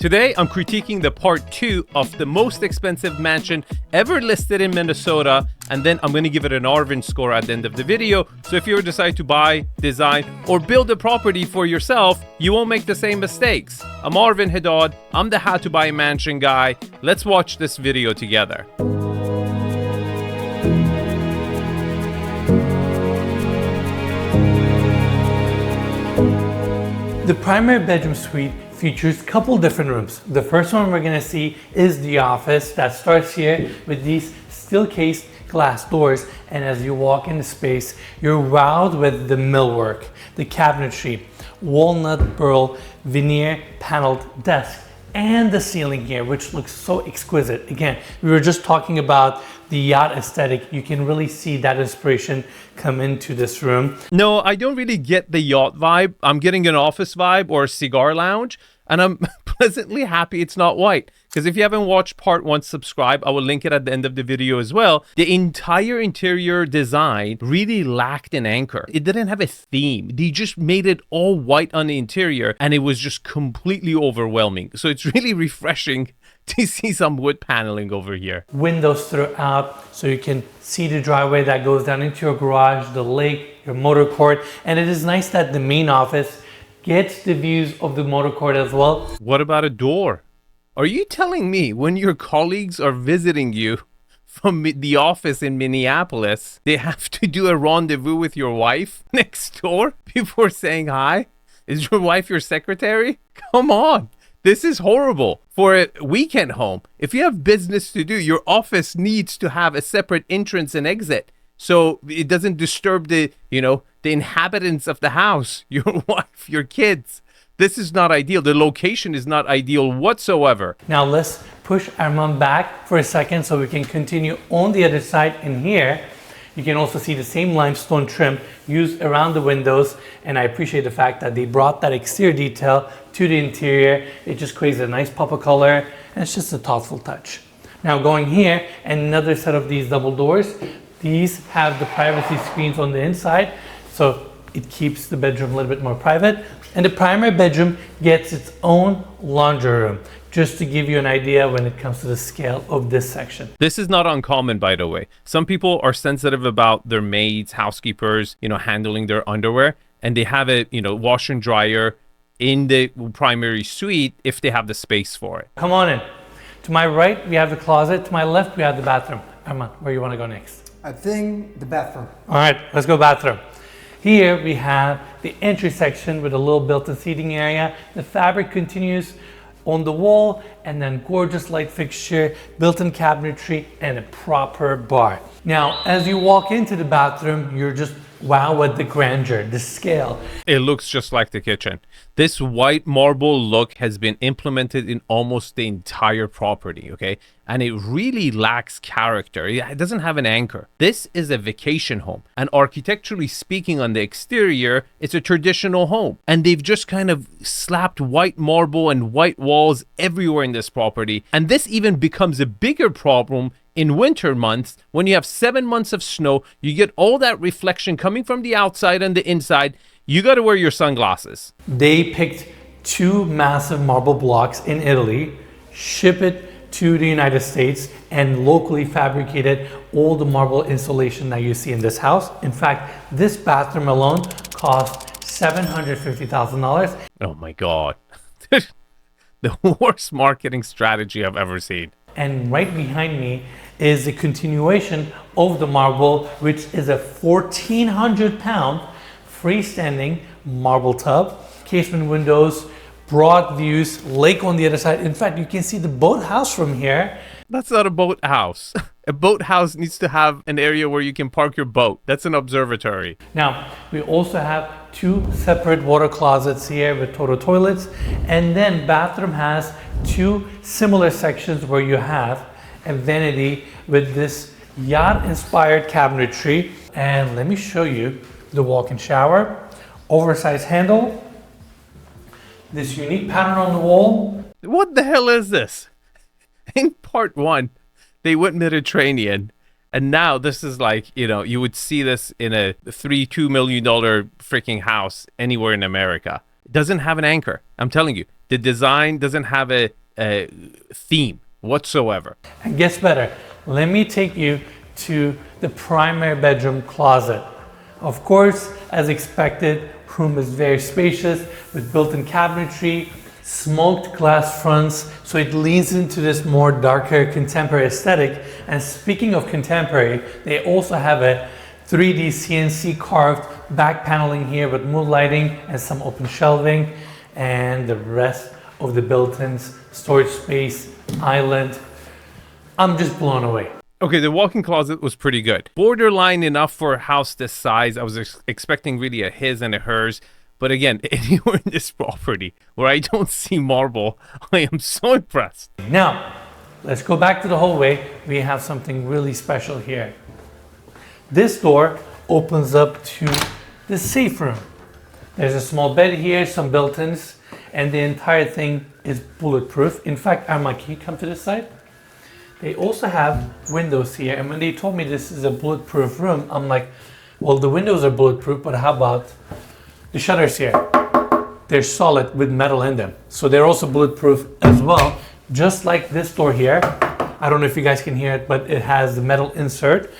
Today, I'm critiquing the part 2 of the most expensive mansion ever listed in Minnesota, and then I'm going to give it an Arvin score at the end of the video. So if you ever decide to buy, design, or build a property for yourself, you won't make the same mistakes. I'm Arvin Haddad. I'm the how to buy a mansion guy. Let's watch this video together. The primary bedroom suite features a couple different rooms. The first one we're going to see is the office that starts here with these steel-cased glass doors, and as you walk into space, you're wowed with the millwork, the cabinetry, walnut burl veneer paneled desk, and the ceiling here, which looks so exquisite. Again, we were just talking about the yacht aesthetic. You can really see that inspiration come into this room. No, I don't really get the yacht vibe. I'm getting an office vibe or a cigar lounge, and I'm pleasantly happy it's not white. Because if you haven't watched part 1, subscribe. I will link it at the end of the video as well. The entire interior design really lacked an anchor. It didn't have a theme. They just made it all white on the interior, and it was just completely overwhelming. So it's really refreshing to see some wood paneling over here. Windows throughout, so you can see the driveway that goes down into your garage, the lake, your motor court, and it is nice that the main office gets the views of the motor court as well. What about a door? Are you telling me when your colleagues are visiting you from the office in Minneapolis, they have to do a rendezvous with your wife next door before saying hi? Is your wife your secretary? Come on. This is horrible for a weekend home. If you have business to do, your office needs to have a separate entrance and exit so it doesn't disturb the inhabitants of the house, your wife, your kids. This is not ideal. The location is not ideal whatsoever. Now let's push Armand back for a second so we can continue on the other side. In here, you can also see the same limestone trim used around the windows, and I appreciate the fact that they brought that exterior detail to the interior. It just creates a nice pop of color, and it's just a thoughtful touch. Now going here, another set of these double doors. These have the privacy screens on the inside, so it keeps the bedroom a little bit more private. And the primary bedroom gets its own laundry room, just to give you an idea when it comes to the scale of this section. This is not uncommon, by the way. Some people are sensitive about their maids, housekeepers, handling their underwear, and they have a, washer and dryer in the primary suite if they have the space for it. Come on in. To my right, we have the closet. To my left, we have the bathroom. Armand, where you want to go next? I think the bathroom. All right, let's go bathroom. Here we have the entry section with a little built-in seating area. The fabric continues on the wall, and then gorgeous light fixture, built-in cabinetry, and a proper bar. Now, as you walk into the bathroom, you're just wow with the grandeur, the scale. It looks just like the kitchen. This white marble look has been implemented in almost the entire property, okay? And it really lacks character. It doesn't have an anchor. This is a vacation home. And architecturally speaking, on the exterior, it's a traditional home. And they've just kind of slapped white marble and white walls everywhere in this property. And this even becomes a bigger problem in winter months. When you have 7 months of snow, you get all that reflection coming from the outside and the inside. You got to wear your sunglasses. They picked 2 massive marble blocks in Italy, ship it to the United States, and locally fabricated all the marble insulation that you see in this house. In fact, this bathroom alone cost $750,000. Oh my God. The worst marketing strategy I've ever seen. And right behind me is a continuation of the marble, which is a 1,400-pound freestanding marble tub, casement windows, broad views, lake on the other side. In fact, you can see the boathouse from here. That's not a boathouse. A boathouse needs to have an area where you can park your boat. That's an observatory. Now, we also have 2 separate water closets here with total toilets. And then bathroom has 2 similar sections where you have a vanity with this yacht-inspired cabinetry. And let me show you the walk-in shower, oversized handle, this unique pattern on the wall. What the hell is this? In part 1, they went Mediterranean, and now this is like, you would see this in a $2 million freaking house anywhere in America. It doesn't have an anchor. I'm telling you, The design doesn't have a theme whatsoever. And gets better. Let me take you to the primary bedroom closet. Of course, as expected, room is very spacious with built-in cabinetry, smoked glass fronts, so it leans into this more darker contemporary aesthetic. And speaking of contemporary, they also have a 3D CNC carved back paneling here with mood lighting and some open shelving, and the rest of the built-ins, storage space, island. I'm just blown away. Okay, the walk-in closet was pretty good. Borderline enough for a house this size. I was expecting really a his and a hers. But again, anywhere in this property where I don't see marble, I am so impressed. Now, let's go back to the hallway. We have something really special here. This door opens up to the safe room. There's a small bed here, some built-ins, and the entire thing is bulletproof. In fact, Armand, can you come to this side? They also have windows here, and when they told me this is a bulletproof room, I'm like, well, the windows are bulletproof, but how about the shutters here? They're solid with metal in them, so they're also bulletproof as well, just like this door here. I don't know if you guys can hear it, but it has the metal insert.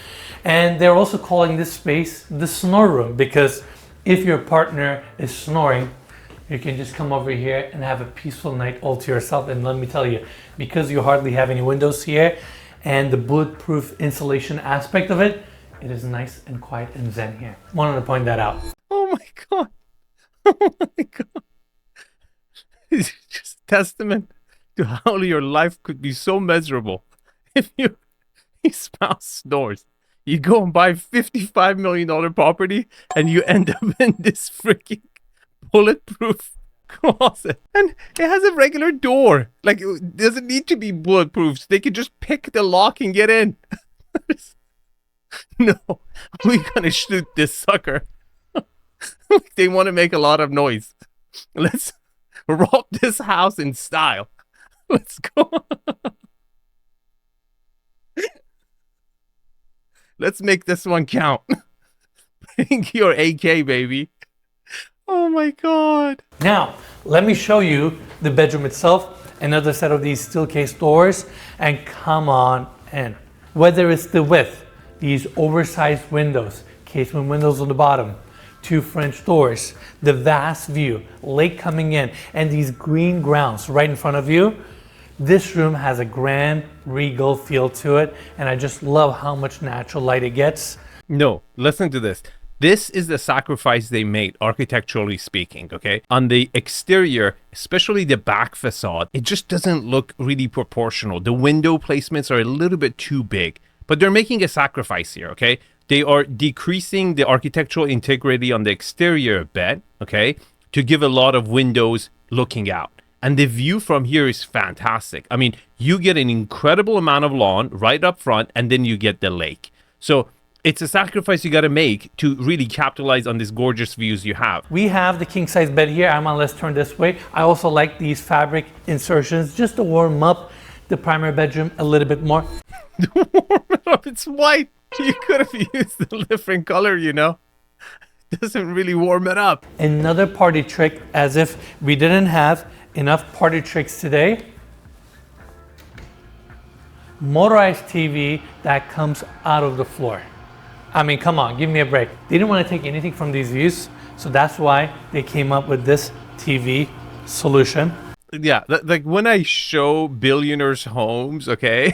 And they're also calling this space the snore room, because if your partner is snoring, you can just come over here and have a peaceful night all to yourself. And let me tell you, because you hardly have any windows here and the bulletproof insulation aspect of it, it is nice and quiet and zen here. Wanted to point that out. Oh my God. Oh my God. It's just testament to how your life could be so miserable if your spouse snores. You go and buy $55 million property and you end up in this freaking bulletproof closet. And it has a regular door. Like, it doesn't need to be bulletproof. So they can just pick the lock and get in. No, we're gonna shoot this sucker. They want to make a lot of noise. Let's rob this house in style. Let's go. Let's make this one count. Bring your AK, baby. Oh my God. Now, let me show you the bedroom itself. Another set of these steel case doors, and come on in. Whether it's the width, these oversized windows, casement windows on the bottom, 2 French doors, the vast view, lake coming in, and these green grounds right in front of you. This room has a grand, regal feel to it, and I just love how much natural light it gets. No, listen to this. This is the sacrifice they made, architecturally speaking, okay? On the exterior, especially the back facade, it just doesn't look really proportional. The window placements are a little bit too big, but they're making a sacrifice here, okay? They are decreasing the architectural integrity on the exterior a bit, okay, to give a lot of windows looking out. And the view from here is fantastic. I mean, you get an incredible amount of lawn right up front, and then you get the lake. So it's a sacrifice you got to make to really capitalize on these gorgeous views you have. We have the king size bed here. Let's turn this way. I also like these fabric insertions just to warm up the primary bedroom a little bit more. Warm it up. It's white. You could have used a different color, you know. It doesn't really warm it up. Another party trick, as if we didn't have enough party tricks today. Motorized TV that comes out of the floor. I mean, come on, give me a break. They didn't want to take anything from these views, so that's why they came up with this TV solution. Yeah, like when I show billionaires homes, okay,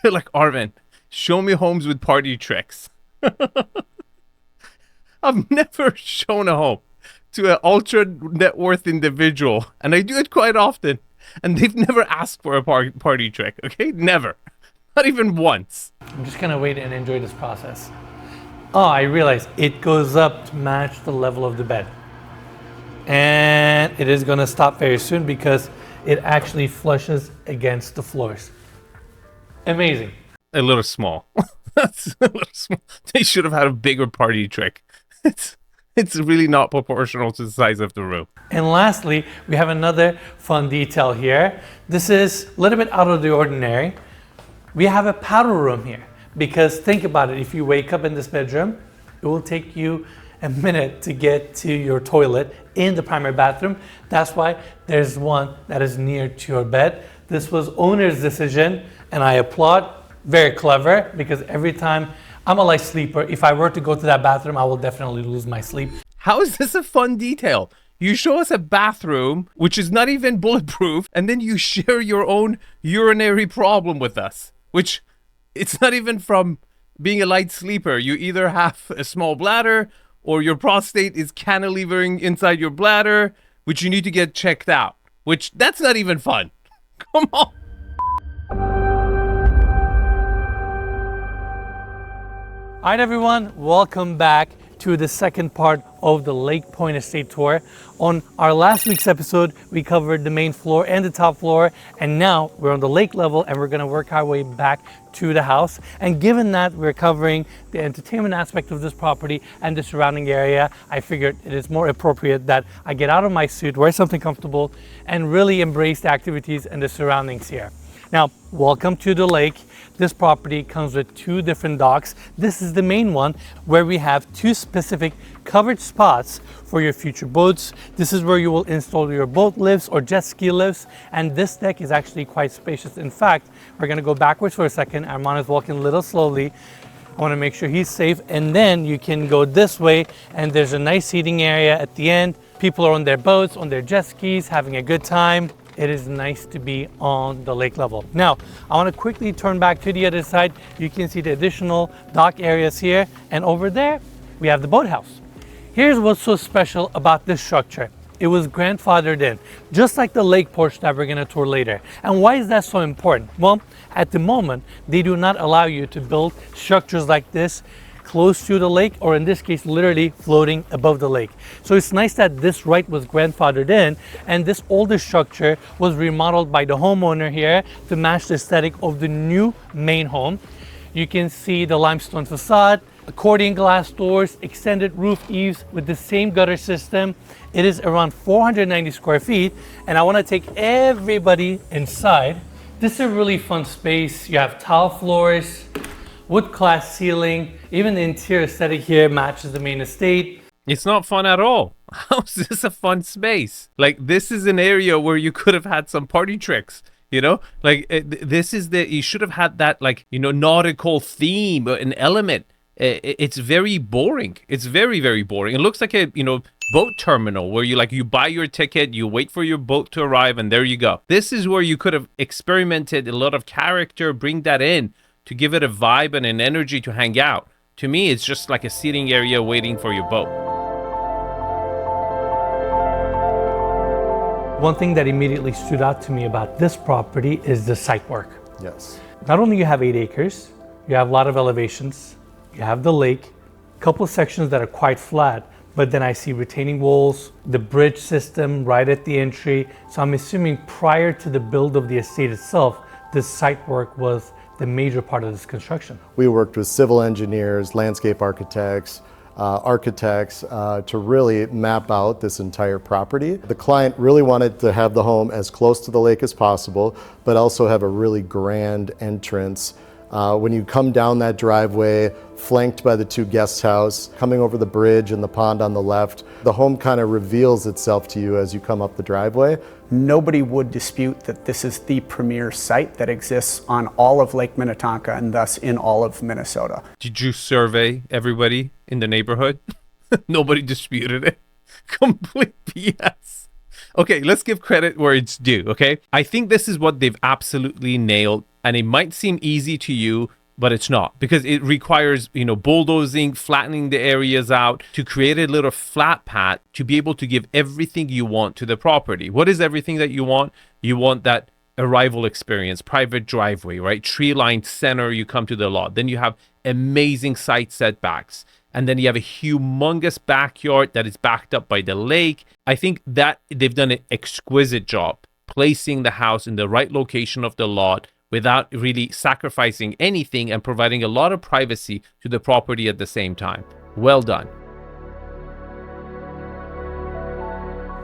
they're like, Arvin, show me homes with party tricks. I've never shown a home to an ultra net worth individual, and I do it quite often, and they've never asked for a party trick, okay? Never. Not even once. I'm just gonna wait and enjoy this process. Oh, I realized it goes up to match the level of the bed. And it is gonna stop very soon because it actually flushes against the floors. Amazing. A little small. That's a little small. They should have had a bigger party trick. It's really not proportional to the size of the room. And lastly, we have another fun detail here. This is a little bit out of the ordinary. We have a powder room here, because think about it. If you wake up in this bedroom, it will take you a minute to get to your toilet in the primary bathroom. That's why there's one that is near to your bed. This was owner's decision, and I applaud. Very clever, because every time I'm a light sleeper, if I were to go to that bathroom, I will definitely lose my sleep. How is this a fun detail? You show us a bathroom, which is not even bulletproof, and then you share your own urinary problem with us, which it's not even from being a light sleeper. You either have a small bladder or your prostate is cantilevering inside your bladder, which you need to get checked out, which that's not even fun. Come on. All right, everyone, welcome back to the second part of the Lake Point Estate Tour. On our last week's episode, we covered the main floor and the top floor, and now we're on the lake level and we're gonna work our way back to the house. And given that we're covering the entertainment aspect of this property and the surrounding area, I figured it is more appropriate that I get out of my suit, wear something comfortable, and really embrace the activities and the surroundings here. Now, welcome to the lake. This property comes with two different docks. This is the main one where we have two specific covered spots for your future boats. This is where you will install your boat lifts or jet ski lifts. And this deck is actually quite spacious. In fact, we're gonna go backwards for a second. Armand is walking a little slowly. I wanna make sure he's safe. And then you can go this way and there's a nice seating area at the end. People are on their boats, on their jet skis, having a good time. It is nice to be on the lake level. Now, I want to quickly turn back to the other side. You can see the additional dock areas here, and over there, we have the boathouse. Here's what's so special about this structure. It was grandfathered in, just like the lake porch that we're gonna tour later. And why is that so important? Well, at the moment, they do not allow you to build structures like this close to the lake, or in this case, literally floating above the lake. So it's nice that this right was grandfathered in, and this older structure was remodeled by the homeowner here to match the aesthetic of the new main home. You can see the limestone facade, accordion glass doors, extended roof eaves with the same gutter system. It is around 490 square feet, and I want to take everybody inside. This is a really fun space. You have tile floors, wood class ceiling, even the interior aesthetic here matches the main estate. It's not fun at all. How's this a fun space? Like, this is an area where you could have had some party tricks, you know? Like, this is you should have had that, like, you know, nautical theme, an element. It's very boring. It's very, very boring. It looks like a, you know, boat terminal where you buy your ticket, you wait for your boat to arrive, and there you go. This is where you could have experimented a lot of character, bring that in, to give it a vibe and an energy to hang out. To me, it's just like a seating area waiting for your boat. One thing that immediately stood out to me about this property is the site work. Yes. Not only you have 8 acres, you have a lot of elevations, you have the lake, a couple of sections that are quite flat, but then I see retaining walls, the bridge system right at the entry. So I'm assuming prior to the build of the estate itself, this site work was the major part of this construction. We worked with civil engineers, landscape architects, to really map out this entire property. The client really wanted to have the home as close to the lake as possible, but also have a really grand entrance. When you come down that driveway, flanked by the 2 guest house, coming over the bridge and the pond on the left, the home kind of reveals itself to you as you come up the driveway. Nobody would dispute that this is the premier site that exists on all of Lake Minnetonka and thus in all of Minnesota. Did you survey everybody in the neighborhood? Nobody disputed it. Complete BS. Okay, let's give credit where it's due, okay? I think this is what they've absolutely nailed, and it might seem easy to you, but it's not, because it requires, you know, bulldozing, flattening the areas out to create a little flat pad to be able to give everything you want to the property. What is everything that you want? You want that arrival experience, private driveway, right? Tree-lined center, you come to the lot. Then you have amazing site setbacks. And then you have a humongous backyard that is backed up by the lake. I think that they've done an exquisite job placing the house in the right location of the lot without really sacrificing anything and providing a lot of privacy to the property at the same time. Well done.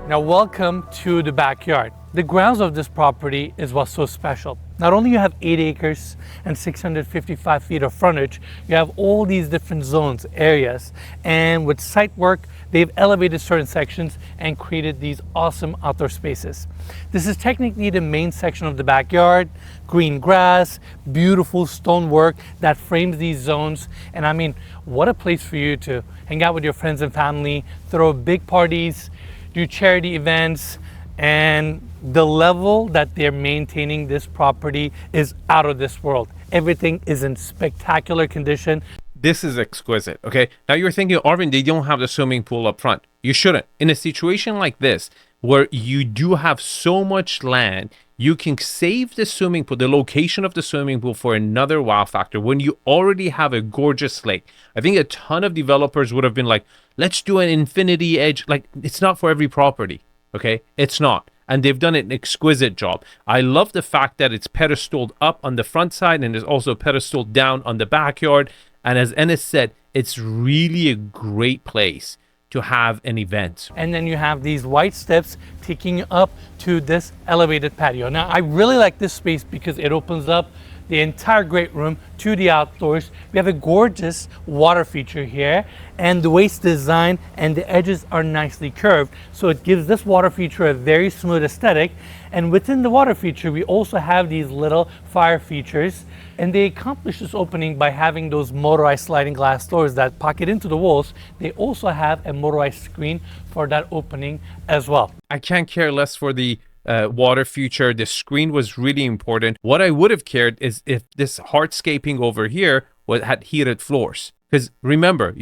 Now, welcome to the backyard. The grounds of this property is what's so special. Not only you have 8 acres and 655 feet of frontage, you have all these different zones, areas, and with site work, they've elevated certain sections and created these awesome outdoor spaces. This is technically the main section of the backyard, green grass, beautiful stonework that frames these zones, and I mean, what a place for you to hang out with your friends and family, throw big parties, do charity events, and the level that they're maintaining this property is out of this world. Everything is in spectacular condition. This is exquisite, okay? Now you're thinking, Arvin, they don't have the swimming pool up front. You shouldn't. In a situation like this, where you do have so much land, you can save the swimming pool, the location of the swimming pool, for another wow factor when you already have a gorgeous lake. I think a ton of developers would have been like, let's do an infinity edge. Like, it's not for every property, okay? It's not. And they've done an exquisite job. I love the fact that it's pedestaled up on the front side and is also pedestaled down on the backyard. And as Enes said, it's really a great place to have an event. And then you have these white steps taking you up to this elevated patio. Now, I really like this space because it opens up the entire great room to the outdoors. We have a gorgeous water feature here, and the way it's designed and the edges are nicely curved, so it gives this water feature a very smooth aesthetic. And within the water feature, we also have these little fire features, and they accomplish this opening by having those motorized sliding glass doors that pocket into the walls. They also have a motorized screen for that opening as well. I can't care less for the water feature. The screen was really important. What I would have cared is if this hardscaping over here had heated floors. Because remember,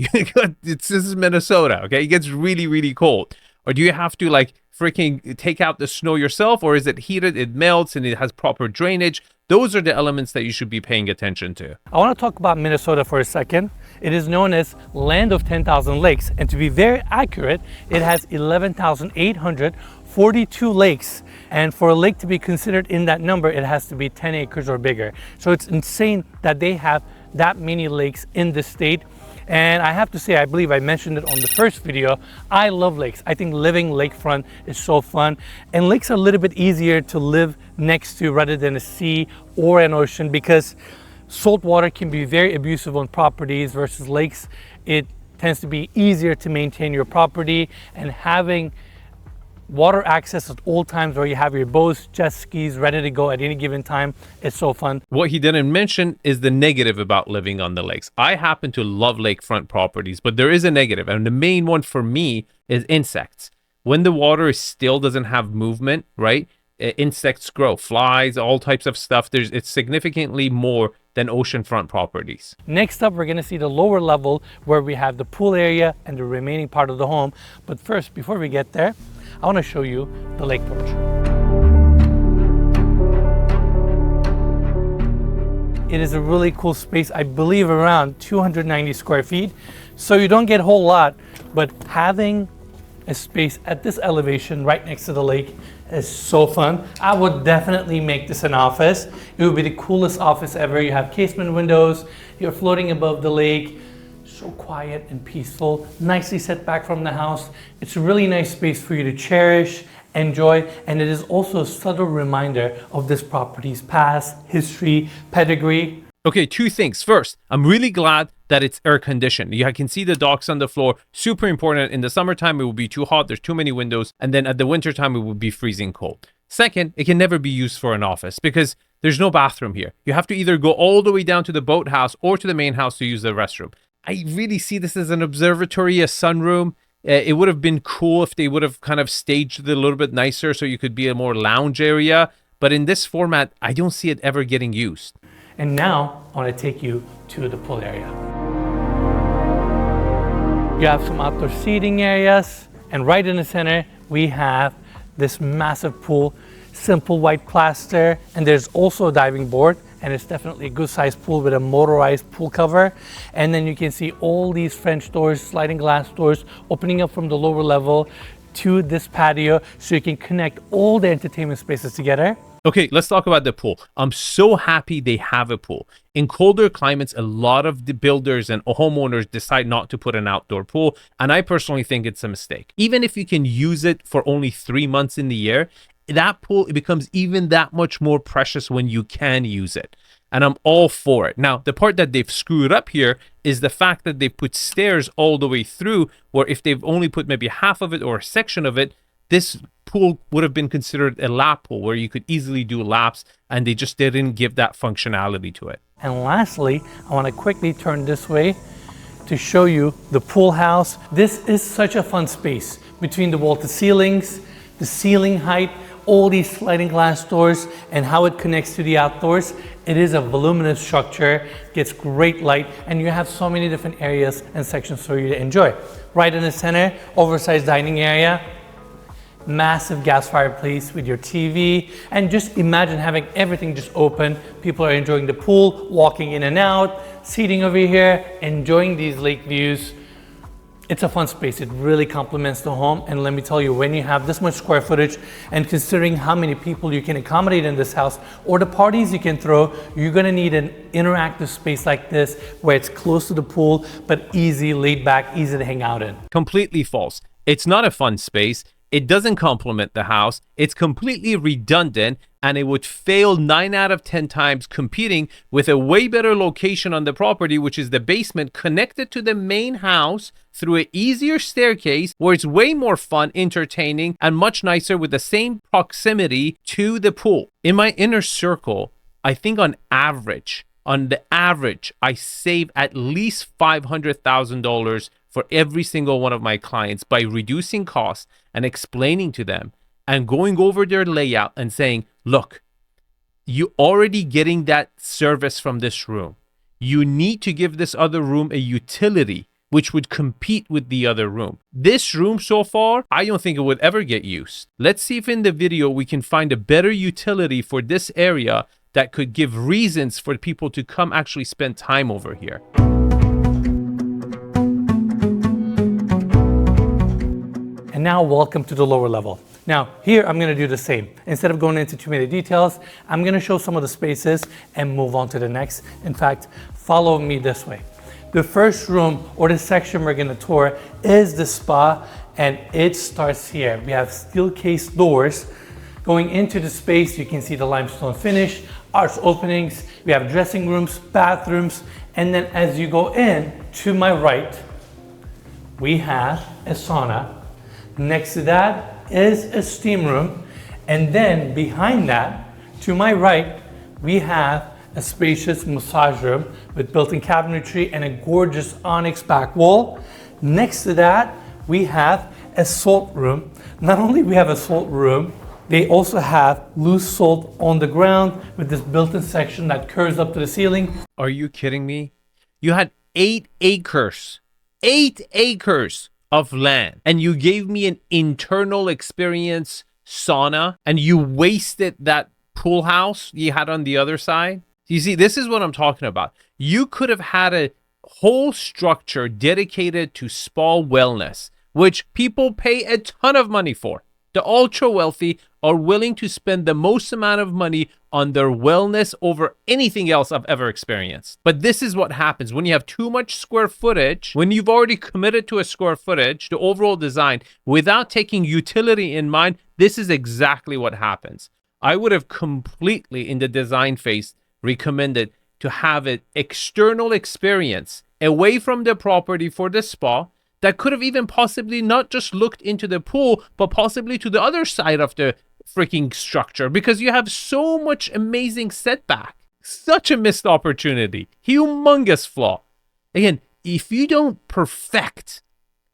this is Minnesota, okay? It gets really, really cold. Or do you have to like freaking take out the snow yourself? Or is it heated, it melts, and it has proper drainage? Those are the elements that you should be paying attention to. I want to talk about Minnesota for a second. It is known as land of 10,000 lakes. And to be very accurate, it has 11,842 lakes. And for a lake to be considered in that number, it has to be 10 acres or bigger. So it's insane that they have that many lakes in the state. And I have to say, I believe I mentioned it on the first video, I love lakes. I think living lakefront is so fun. And lakes are a little bit easier to live next to rather than a sea or an ocean, because salt water can be very abusive on properties versus lakes. It tends to be easier to maintain your property, and having water access at all times where you have your boats, jet skis ready to go at any given time. It's so fun. What he didn't mention is the negative about living on the lakes. I happen to love lakefront properties, but there is a negative. And the main one for me is insects. When the water is still, doesn't have movement, right? Insects grow, flies, all types of stuff. It's significantly more than oceanfront properties. Next up, we're going to see the lower level where we have the pool area and the remaining part of the home. But first, before we get there, I want to show you the lake porch. It is a really cool space, I believe around 290 square feet. So you don't get a whole lot, but having a space at this elevation right next to the lake is so fun. I would definitely make this an office. It would be the coolest office ever. You have casement windows, you're floating above the lake. So quiet and peaceful, nicely set back from the house. It's a really nice space for you to cherish, enjoy, and it is also a subtle reminder of this property's past, history, pedigree. Okay, two things. First, I'm really glad that it's air conditioned. You can see the docks on the floor. Super important. In the summertime, it will be too hot. There's too many windows. And then at the wintertime, it will be freezing cold. Second, it can never be used for an office because there's no bathroom here. You have to either go all the way down to the boathouse or to the main house to use the restroom. I really see this as an observatory, a sunroom. It would have been cool if they would have kind of staged it a little bit nicer so you could be a more lounge area. But in this format, I don't see it ever getting used. And now I want to take you to the pool area. You have some outdoor seating areas, and right in the center, we have this massive pool, simple white plaster, and there's also a diving board. And it's definitely a good sized pool with a motorized pool cover. And then you can see all these French doors, sliding glass doors, opening up from the lower level to this patio so you can connect all the entertainment spaces together. Okay, let's talk about the pool. I'm so happy they have a pool. In colder climates, a lot of the builders and homeowners decide not to put an outdoor pool, and I personally think it's a mistake. Even if you can use it for only 3 months in the year, that pool, it becomes even that much more precious when you can use it. And I'm all for it. Now, the part that they've screwed up here is the fact that they put stairs all the way through, where if they've only put maybe half of it or a section of it, this pool would have been considered a lap pool where you could easily do laps, and they just didn't give that functionality to it. And lastly, I want to quickly turn this way to show you the pool house. This is such a fun space between the wall to ceilings, the ceiling height, all these sliding glass doors, and how it connects to the outdoors. It is a voluminous structure, gets great light, and you have so many different areas and sections for you to enjoy. Right in the center, oversized dining area, massive gas fireplace with your TV, and just imagine having everything just open. People are enjoying the pool, walking in and out, seating over here, enjoying these lake views. It's a fun space. It really complements the home. And let me tell you, when you have this much square footage and considering how many people you can accommodate in this house or the parties you can throw, you're gonna need an interactive space like this where it's close to the pool, but easy, laid back, easy to hang out in. Completely false. It's not a fun space. It doesn't complement the house. It's completely redundant, and it would fail 9 out of 10 times competing with a way better location on the property, which is the basement connected to the main house through an easier staircase where it's way more fun, entertaining, and much nicer with the same proximity to the pool. In my inner circle, I think on the average, I save at least $500,000 for every single one of my clients by reducing costs and explaining to them and going over their layout and saying, look, you're already getting that service from this room. You need to give this other room a utility which would compete with the other room. This room so far, I don't think it would ever get used. Let's see if in the video we can find a better utility for this area that could give reasons for people to come actually spend time over here. And now welcome to the lower level. Now here I'm going to do the same. Instead of going into too many details, I'm going to show some of the spaces and move on to the next. In fact, follow me this way. The first room or the section we're going to tour is the spa, and it starts here. We have steel case doors going into the space. You can see the limestone finish, arch openings. We have dressing rooms, bathrooms, and then as you go in to my right, we have a sauna. Next to that is a steam room, and then behind that, to my right, we have a spacious massage room with built-in cabinetry and a gorgeous onyx back wall. Next to that, we have a salt room. Not only we have a salt room, they also have loose salt on the ground with this built-in section that curves up to the ceiling. Are you kidding me? You had 8 acres of land, and you gave me an internal experience sauna, and you wasted that pool house you had on the other side. You see, this is what I'm talking about. You could have had a whole structure dedicated to spa wellness, which people pay a ton of money for. The ultra wealthy are willing to spend the most amount of money on their wellness over anything else I've ever experienced. But this is what happens when you have too much square footage, when you've already committed to a square footage, the overall design, without taking utility in mind. This is exactly what happens. I would have completely, in the design phase, recommended to have an external experience away from the property for the spa that could have even possibly not just looked into the pool, but possibly to the other side of the freaking structure, because you have so much amazing setback. Such a missed opportunity. Humongous flaw. Again, if you don't perfect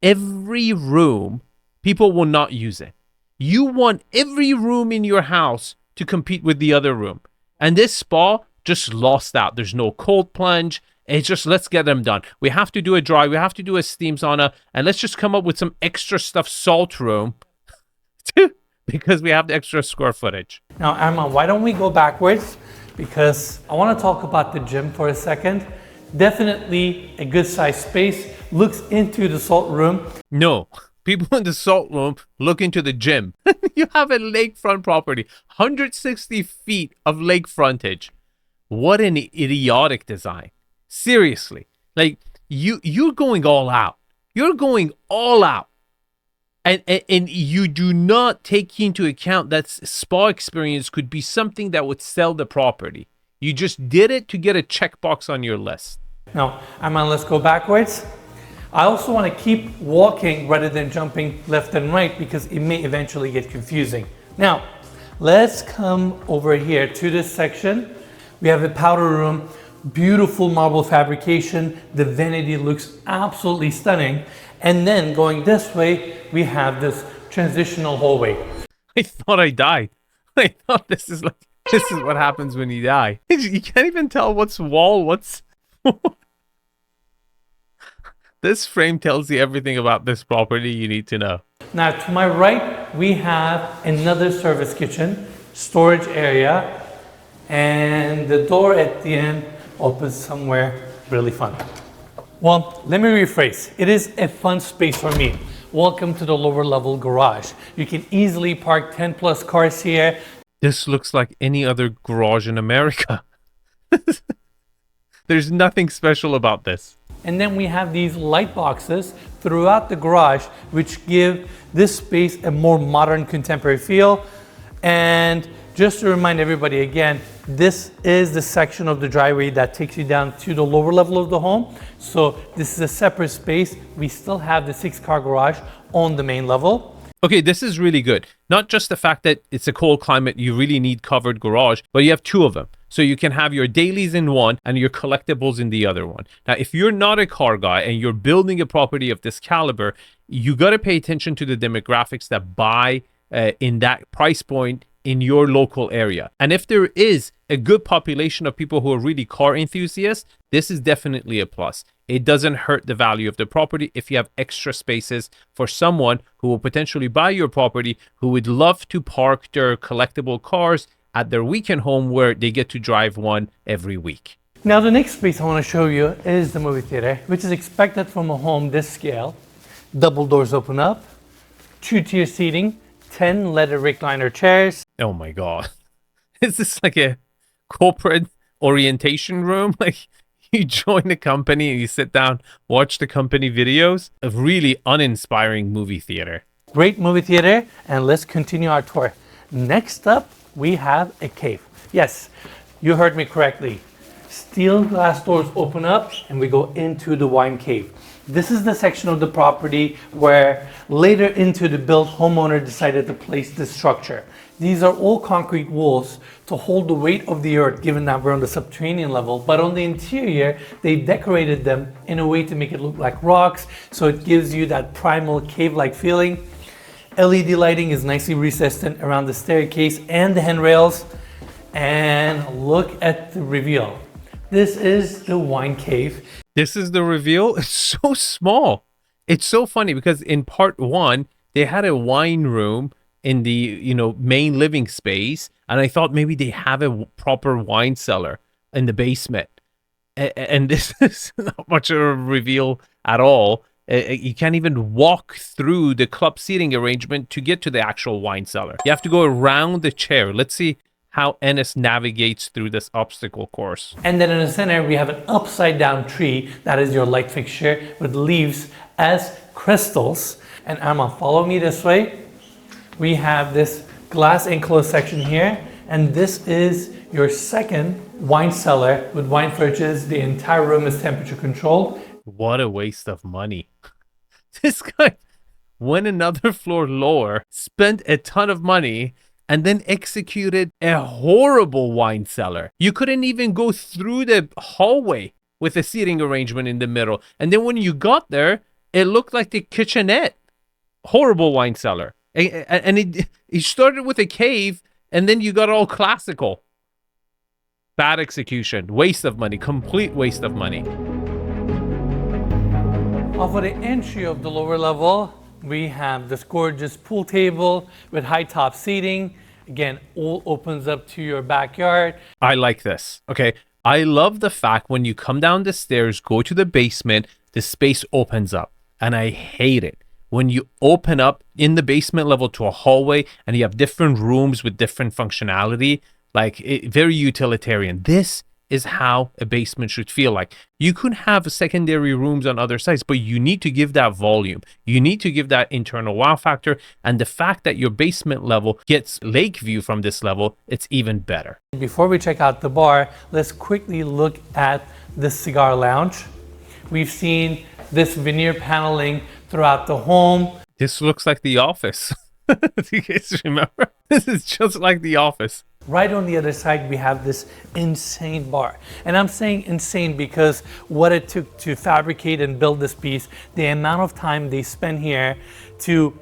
every room, people will not use it. You want every room in your house to compete with the other room. And this spa just lost out. There's no cold plunge. It's just, let's get them done. We have to do a dry, we have to do a steam sauna, and let's just come up with some extra stuff, salt room, because we have the extra square footage. Now, Armand, why don't we go backwards? Because I want to talk about the gym for a second. Definitely a good sized space. Looks into the salt room. No, people in the salt room look into the gym. You have a lakefront property, 160 feet of lake frontage. What an idiotic design. Seriously, like you're going all out. You're going all out. And you do not take into account that spa experience could be something that would sell the property. You just did it to get a checkbox on your list. Now, Armand, let's go backwards. I also want to keep walking rather than jumping left and right because it may eventually get confusing. Now, let's come over here to this section. We have a powder room, beautiful marble fabrication. The vanity looks absolutely stunning. And then going this way, we have this transitional hallway. I thought I died. I thought this is what happens when you die. You can't even tell what's wall, what's... This frame tells you everything about this property you need to know. Now to my right, we have another service kitchen, storage area, and the door at the end opens somewhere really fun. Well, let me rephrase. It is a fun space for me. Welcome to the lower level garage. You can easily park 10 plus cars here. This looks like any other garage in America. There's nothing special about this. And then we have these light boxes throughout the garage, which give this space a more modern contemporary feel. And just to remind everybody again, this is the section of the driveway that takes you down to the lower level of the home. So this is a separate space. We still have the 6-car garage on the main level. Okay, this is really good. Not just the fact that it's a cold climate, you really need covered garage, but you have 2 of them. So you can have your dailies in one and your collectibles in the other one. Now, if you're not a car guy and you're building a property of this caliber, you got to pay attention to the demographics that buy in that price point in your local area. And if there is a good population of people who are really car enthusiasts, this is definitely a plus. It doesn't hurt the value of the property if you have extra spaces for someone who will potentially buy your property who would love to park their collectible cars at their weekend home where they get to drive one every week. Now the next space I want to show you is the movie theater, which is expected from a home this scale. Double doors open up, 2-tier seating, 10 leather recliner chairs. Oh my God. Is this like a corporate orientation room? Like you join a company and you sit down, watch the company videos? A really uninspiring movie theater. Great movie theater, and let's continue our tour. Next up, we have a cave. Yes, you heard me correctly. Steel glass doors open up and we go into the wine cave. This is the section of the property where later into the build homeowner decided to place this structure. These are all concrete walls to hold the weight of the earth given that we're on the subterranean level, but on the interior they decorated them in a way to make it look like rocks, so it gives you that primal cave-like feeling. LED lighting is nicely recessed in around the staircase and the handrails. And look at the reveal. This is the wine cave. This is the reveal. It's so small. It's so funny because in part 1, they had a wine room in the, main living space. And I thought maybe they have a proper wine cellar in the basement. And this is not much of a reveal at all. You can't even walk through the club seating arrangement to get to the actual wine cellar. You have to go around the chair. Let's see how Enes navigates through this obstacle course. And then in the center, we have an upside down tree. That is your light fixture with leaves as crystals. And Armand, follow me this way. We have this glass enclosed section here. And this is your second wine cellar with wine fridges. The entire room is temperature controlled. What a waste of money. This guy went another floor lower, spent a ton of money, and then executed a horrible wine cellar. You couldn't even go through the hallway with a seating arrangement in the middle. And then when you got there, it looked like the kitchenette. Horrible wine cellar. And it started with a cave, and then you got all classical. Bad execution. Waste of money. Complete waste of money. Off of the entry of the lower level, we have this gorgeous pool table with high top seating. Again, all opens up to your backyard. I like this. Okay. I love the fact when you come down the stairs, go to the basement, the space opens up. And I hate it when you open up in the basement level to a hallway and you have different rooms with different functionality, like very utilitarian. This is how a basement should feel like. You could have secondary rooms on other sides, but you need to give that volume. You need to give that internal wow factor. And the fact that your basement level gets lake view from this level, it's even better. Before we check out the bar, let's quickly look at the cigar lounge. We've seen this veneer paneling throughout the home. This looks like The Office. Do you guys remember? This is just like The Office. Right on the other side, we have this insane bar. And I'm saying insane because what it took to fabricate and build this piece, the amount of time they spent here to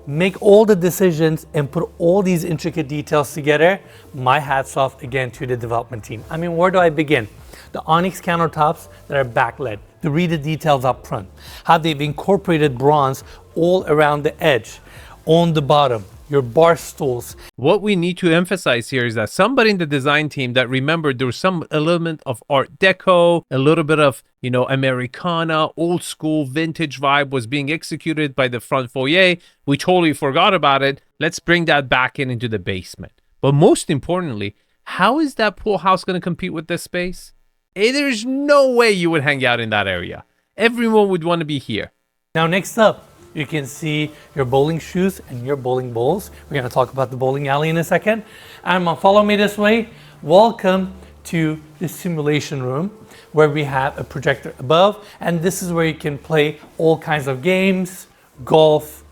make all the decisions and put all these intricate details together, my hat's off again to the development team. I mean, where do I begin? The onyx countertops that are backlit, to read the details up front, how they've incorporated bronze all around the edge, on the bottom, your bar stools. What we need to emphasize here is that somebody in the design team that remembered there was some element of Art Deco, a little bit of, Americana, old school vintage vibe was being executed by the front foyer. We totally forgot about it. Let's bring that back into the basement. But most importantly, how is that pool house going to compete with this space? There's no way you would hang out in that area. Everyone would want to be here. Now, next up, you can see your bowling shoes and your bowling balls. We're going to talk about the bowling alley in a second. Follow me this way. Welcome to the simulation room where we have a projector above. And this is where you can play all kinds of games, golf,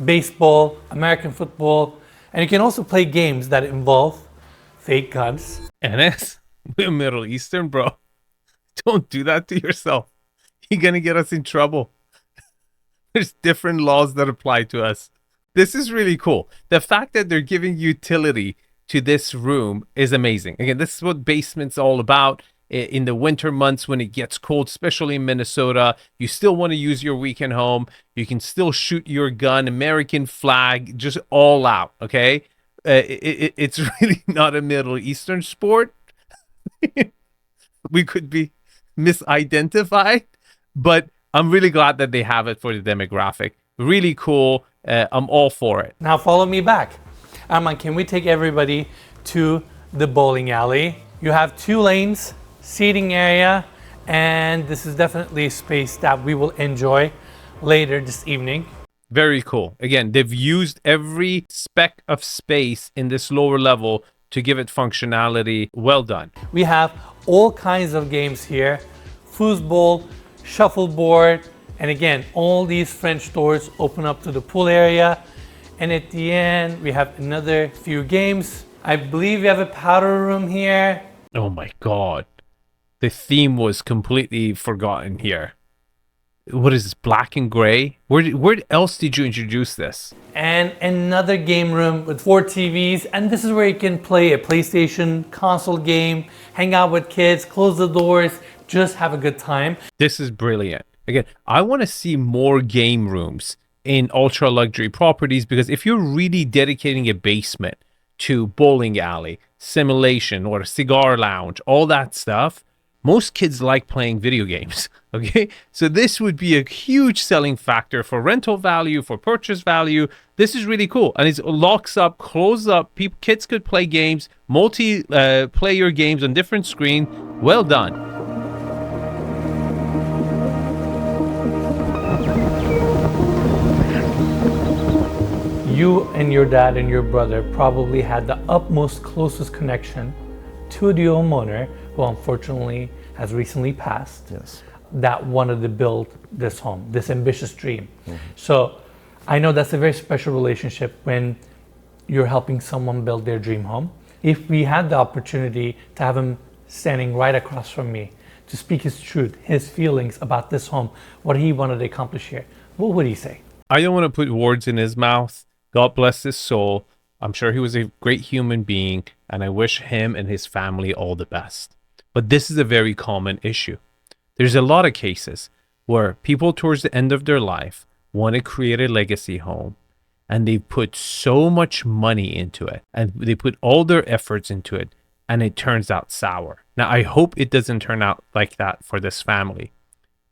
baseball, American football. And you can also play games that involve fake guns. Enes, we're Middle Eastern, bro. Don't do that to yourself. You're going to get us in trouble. There's different laws that apply to us. This is really cool. The fact that they're giving utility to this room is amazing. Again, this is what basement's all about. In the winter months when it gets cold, especially in Minnesota, you still want to use your weekend home. You can still shoot your gun, American flag, just all out, okay? It's really not a Middle Eastern sport. We could be misidentified, but I'm really glad that they have it for the demographic. Really cool. I'm all for it. Now follow me back. Arman, can we take everybody to the bowling alley? You have 2 lanes, seating area, and this is definitely a space that we will enjoy later this evening. Very cool. Again, they've used every speck of space in this lower level to give it functionality. Well done. We have all kinds of games here. Foosball, shuffleboard, and again, all these French doors open up to the pool area. And at the end, we have another few games. I believe we have a powder room here. Oh my God. The theme was completely forgotten here. What is this, black and gray? Where else did you introduce this? And another game room with 4 TVs. And this is where you can play a PlayStation console game, hang out with kids, close the doors, just have a good time. This is brilliant. Again, I want to see more game rooms in ultra luxury properties, because if you're really dedicating a basement to bowling alley, simulation, or a cigar lounge, all that stuff, most kids like playing video games. Okay, so this would be a huge selling factor for rental value, for purchase value. This is really cool, and it locks up, closes up. Kids could play games, multi-player games on different screen. Well done. You and your dad and your brother probably had the utmost closest connection to the homeowner, who unfortunately has recently passed. Yes. That wanted to build this home, this ambitious dream. So I know that's a very special relationship when you're helping someone build their dream home. If we had the opportunity to have him standing right across from me to speak his truth, his feelings about this home, what he wanted to accomplish here, what would he say? I don't want to put words in his mouth. God bless his soul. I'm sure he was a great human being, and I wish him and his family all the best. But this is a very common issue. There's a lot of cases where people towards the end of their life want to create a legacy home, and they put so much money into it, and they put all their efforts into it, and it turns out sour. Now, I hope it doesn't turn out like that for this family.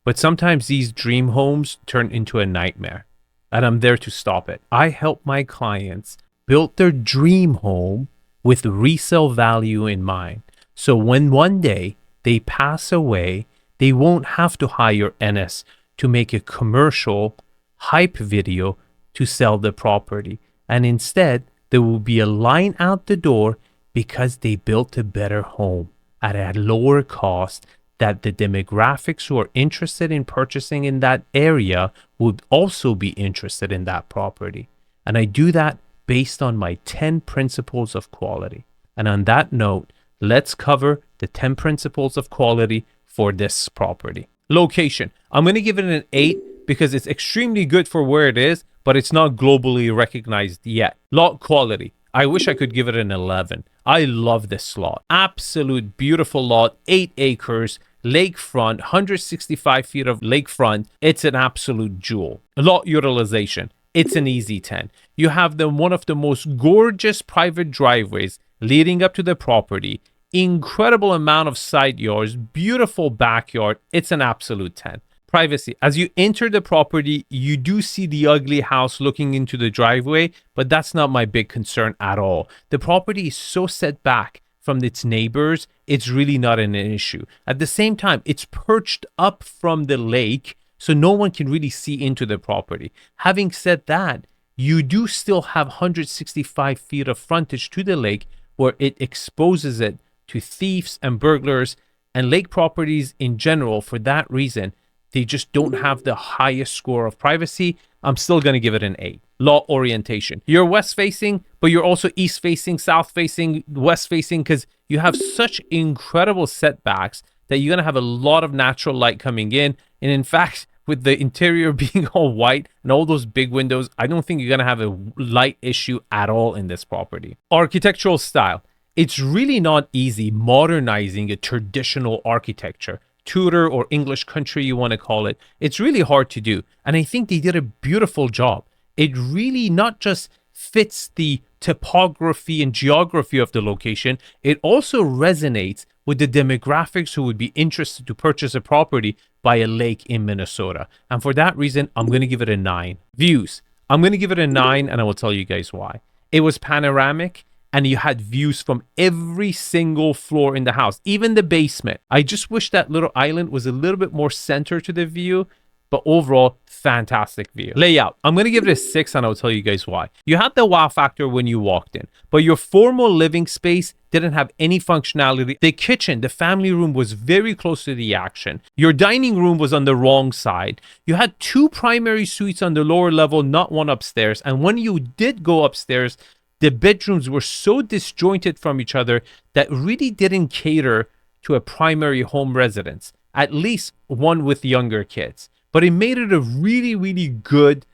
But sometimes these dream homes turn into a nightmare, and I'm there to stop it. I help my clients build their dream home with resale value in mind. So when one day they pass away, they won't have to hire Enes to make a commercial hype video to sell the property. And instead, there will be a line out the door because they built a better home at a lower cost that the demographics who are interested in purchasing in that area would also be interested in that property. And I do that based on my 10 principles of quality. And on that note, let's cover the 10 principles of quality for this property. Location. I'm going to give it an 8 because it's extremely good for where it is, but it's not globally recognized yet. Lot quality. I wish I could give it an 11. I love this lot. Absolute beautiful lot, 8 acres, lakefront, 165 feet of lakefront. It's an absolute jewel. Lot utilization. It's an easy 10. You have one of the most gorgeous private driveways leading up to the property. Incredible amount of side yards, beautiful backyard. It's an absolute 10. Privacy. As you enter the property, you do see the ugly house looking into the driveway, but that's not my big concern at all. The property is so set back from its neighbors, it's really not an issue. At the same time, it's perched up from the lake, so no one can really see into the property. Having said that, you do still have 165 feet of frontage to the lake where it exposes it to thieves and burglars, and lake properties in general, for that reason, they just don't have the highest score of privacy. I'm still going to give it an 8. Lot orientation. You're west facing, but you're also east facing, south facing, west facing, because you have such incredible setbacks that you're going to have a lot of natural light coming in. And in fact, with the interior being all white and all those big windows, I don't think you're going to have a light issue at all in this property. Architectural style. It's really not easy modernizing a traditional architecture. Tudor or English country, you want to call it. It's really hard to do. And I think they did a beautiful job. It really not just fits the topography and geography of the location, it also resonates with the demographics who would be interested to purchase a property by a lake in Minnesota. And for that reason, I'm going to give it a 9. Views. I'm going to give it a 9, and I will tell you guys why. It was panoramic, and you had views from every single floor in the house, even the basement. I just wish that little island was a little bit more center to the view, but overall, fantastic view. Layout. I'm going to give it a 6, and I'll tell you guys why. You had the wow factor when you walked in, but your formal living space didn't have any functionality. The kitchen, the family room was very close to the action. Your dining room was on the wrong side. You had 2 primary suites on the lower level, not one upstairs. And when you did go upstairs, the bedrooms were so disjointed from each other that really didn't cater to a primary home residence, at least one with younger kids. But it made it a really, really good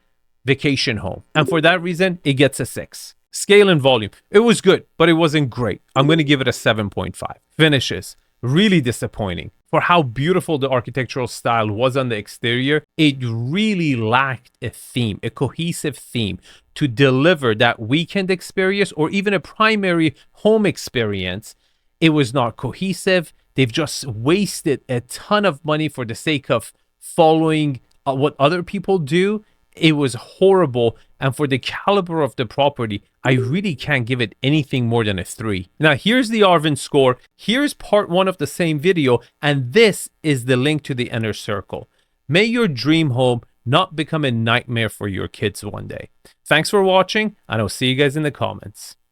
vacation home. And for that reason, it gets a 6. Scale and volume. It was good, but it wasn't great. I'm going to give it a 7.5. Finishes. Really disappointing. For how beautiful the architectural style was on the exterior, it really lacked a theme, a cohesive theme to deliver that weekend experience or even a primary home experience. It was not cohesive. They've just wasted a ton of money for the sake of following what other people do. It was horrible. And for the caliber of the property, I really can't give it anything more than a 3. Now, here's the Arvin score. Here's part 1 of the same video. And this is the link to the inner circle. May your dream home not become a nightmare for your kids one day. Thanks for watching, and I'll see you guys in the comments.